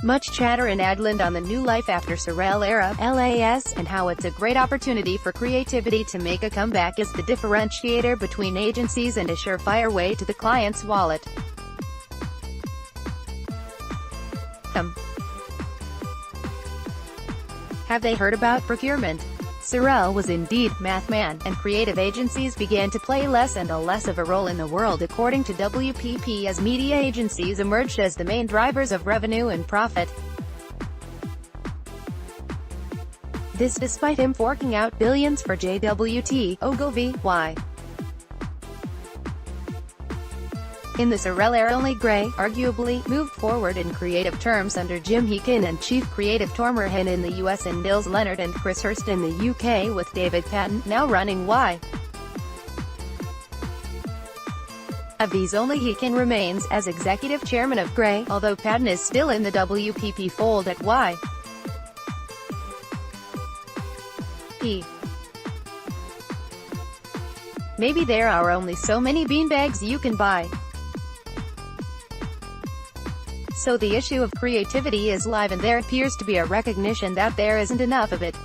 Much chatter in Adland on the new Life After Sorrell era, LAS, and how it's a great opportunity for creativity to make a comeback is the differentiator between agencies and a surefire way to the client's wallet. Have they heard about procurement? Sorrell was indeed math man, and creative agencies began to play less and less of a role in the world according to WPP as media agencies emerged as the main drivers of revenue and profit. This despite him forking out billions for JWT, Ogilvy, Y. In the Sorrell era only Gray, arguably, moved forward in creative terms under Jim Heakin and Chief Creative Tormerhan in the US and Nils Leonard and Chris Hurst in the UK with David Patton, now running Y. Of these only Heakin remains as executive chairman of Gray, although Patton is still in the WPP fold at Y. Maybe there are only so many beanbags you can buy. So the issue of creativity is live and there appears to be a recognition that there isn't enough of it.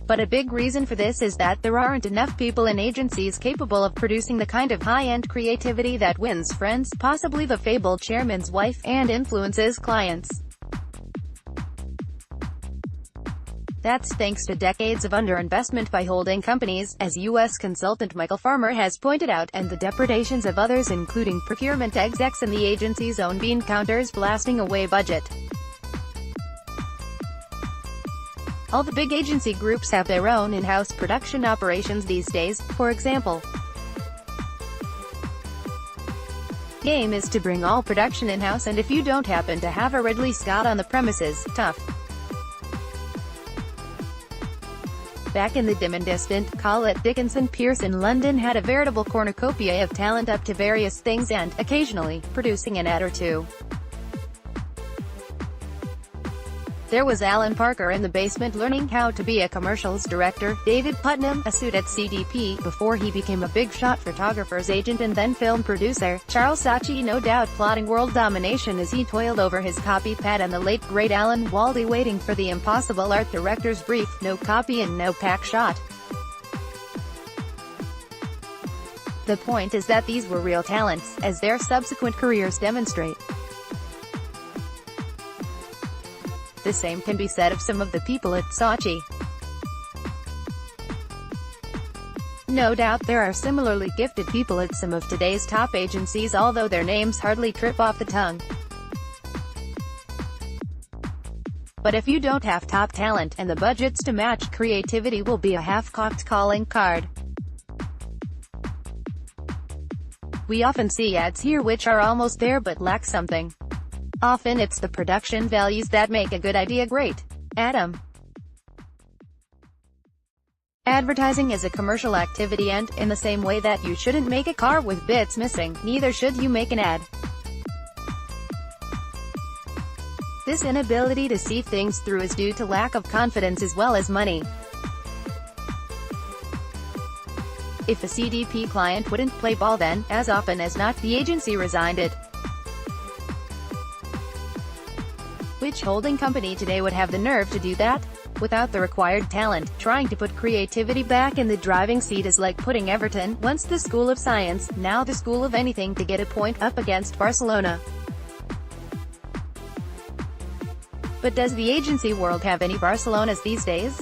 But a big reason for this is that there aren't enough people in agencies capable of producing the kind of high-end creativity that wins friends, possibly the fabled chairman's wife, and influences clients. That's thanks to decades of underinvestment by holding companies, as U.S. consultant Michael Farmer has pointed out, and the depredations of others including procurement execs and the agency's own bean counters blasting away budget. All the big agency groups have their own in-house production operations these days, for example. Game is to bring all production in-house, and if you don't happen to have a Ridley Scott on the premises, tough. Back in the dim and distant, call it Dickinson, Pearson London had a veritable cornucopia of talent up to various things and, occasionally, producing an ad or two. There was Alan Parker in the basement learning how to be a commercials director, David Putnam, a suit at CDP, before he became a big shot photographer's agent and then film producer, Charles Saatchi no doubt plotting world domination as he toiled over his copy pad, and the late great Alan Waldie waiting for the impossible art director's brief, no copy and no pack shot. The point is that these were real talents, as their subsequent careers demonstrate. The same can be said of some of the people at Saatchi. No doubt there are similarly gifted people at some of today's top agencies, although their names hardly trip off the tongue. But if you don't have top talent, and the budgets to match, creativity will be a half-cocked calling card. We often see ads here which are almost there but lack something. Often it's the production values that make a good idea great. Adam. Advertising is a commercial activity and, in the same way that you shouldn't make a car with bits missing, neither should you make an ad. This inability to see things through is due to lack of confidence as well as money. If a CDP client wouldn't play ball, then, as often as not, the agency resigned it. Which holding company today would have the nerve to do that? Without the required talent, trying to put creativity back in the driving seat is like putting Everton, once the school of science, now the school of anything, to get a point, up against Barcelona. But does the agency world have any Barcelonas these days?